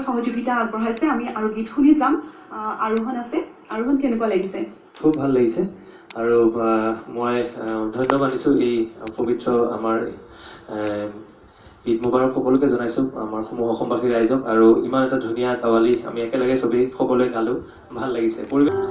সহযোগিতা আগবঢ়াইছে। আমি আৰু গীত শুনি যাম। আৰোহণ আছে, আৰোহণ কেনেকুৱা লাগিছে? খুব ভাল লাগিছে আৰু মই ধন্য মানিছোঁ এই পবিত্ৰ আমাৰ ঈদ মুবাৰক সকলোকে জনাইছোঁ, আমাৰ সমূহ অসমবাসী ৰাইজক। আৰু ইমান এটা ধুনীয়া কাৱালী আমি একেলগে চবেই সকলোৱে গালোঁ, ভাল লাগিছে পৰিৱেশ।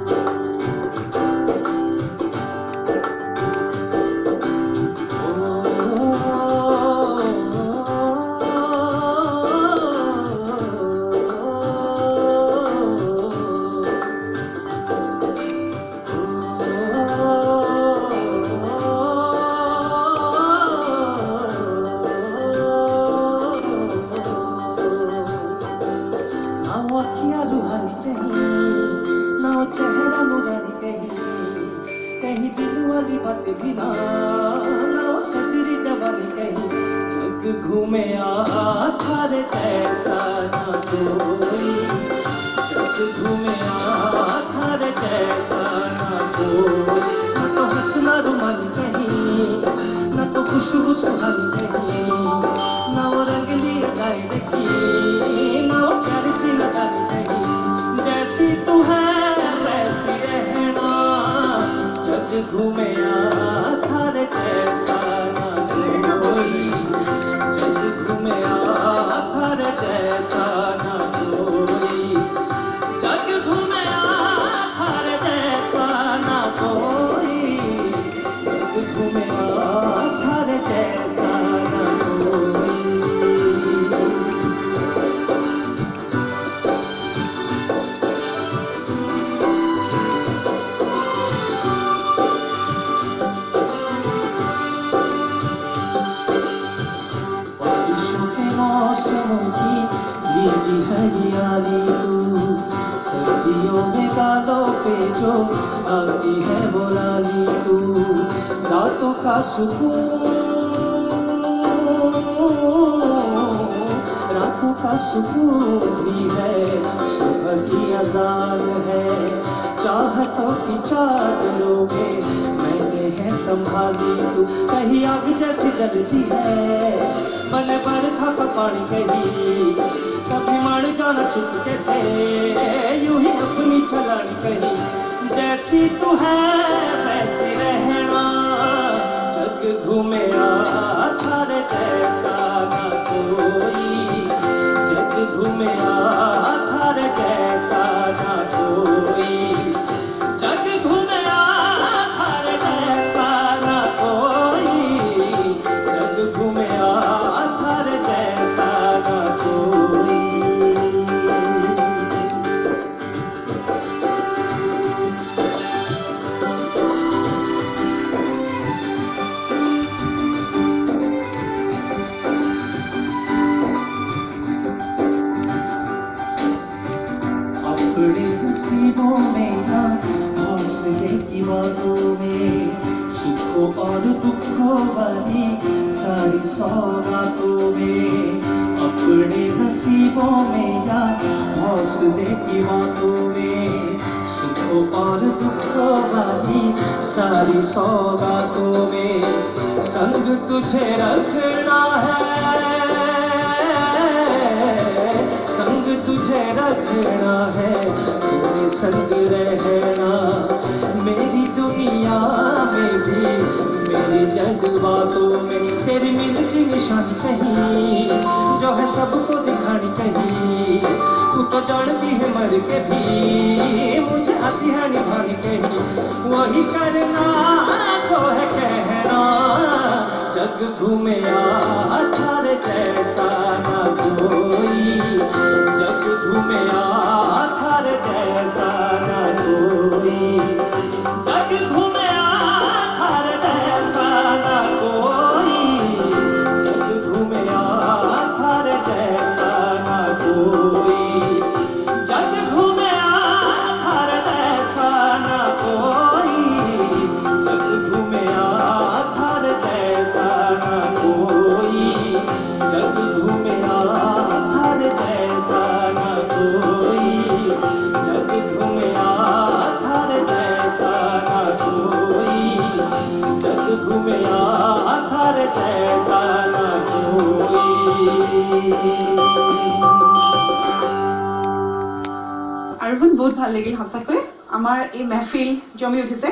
कहीं दिल वाली बात भी ना सजरी जवानी कहीं जग घूमे थारे जैसा ना कोई, जग घूमे थारे जैसा ना कोई। न तो हंसना रुमानी कहीं, न तो खुशबू सुहानी कहीं, न वो रंगली अदाएं देखी, न वो प्यारी सी नदानी कहीं। जैसी तू है वैसी रहना, जग घूमे थारे जैसा ना कोई, जग घूमे थारे जैसा ना कोई, जग घूमे थारे जैसा ना कोई, जग घूमे थारे जैसा ना कोई। मौसमों की भीगी हरियाली तू, सर्दियों में गालों पे जो आती है वो लाली तू। रातों का सुकून, रातों का सुकून भी है, सुबह की अजान है। चाहतों की चादरों में मैंने है संभाली तू। कहीं आग जैसी जलती है मन बरखा का पानी, कहीं कभी मर जाना चुपके से यूं ही अपनी चलानी कहीं। जैसी तू है वैसी रहना, जग घूमे थारे जैसा ना कोई, जग घूमे थारे जैसा ना कोई, जग घूमे थारे जैसा ना कोई, जग घूमे थारे जैसा ना कोई। अपने नसीबों में या हौसले की बातों में, सुखों और दुखों वाली सारी सौगातों में। अपने नसीबों में या हौसले की बातों में, सुखों और दुखों वाली सारी सौगातों में। संग तुझे रखना है, संग तुझे रखना है, मेरे संग रहना। मेरी दुनिया में भी मेरे जज्बातों में तेरी मिलती निशानी कहीं, जो है सबको दिखानी कहीं। तू तो जानती है मर के भी मुझे आती है निभानी कहीं। वही करना जो है कहना, जग घूमे थारे जैसा ना कोई, जग घूमे थारे जैसा ना कोई, जग घूमे थारे जैसा ना कोई, जग घूमे थारे जैसा ना कोई, जग घूमे थारे जैसा ना कोई, जग घूमे थारे जैसा ना कोई, जग घूमे थारे जैसा ना कोई, जग घूमे थारे जैसा ना कोई, जग घूमे थारे जैसा ना कोई। আৰোহণ বহুত ভাল লাগিল সঁচাকৈ আমাৰ এই মেহফিল জমি উঠিছে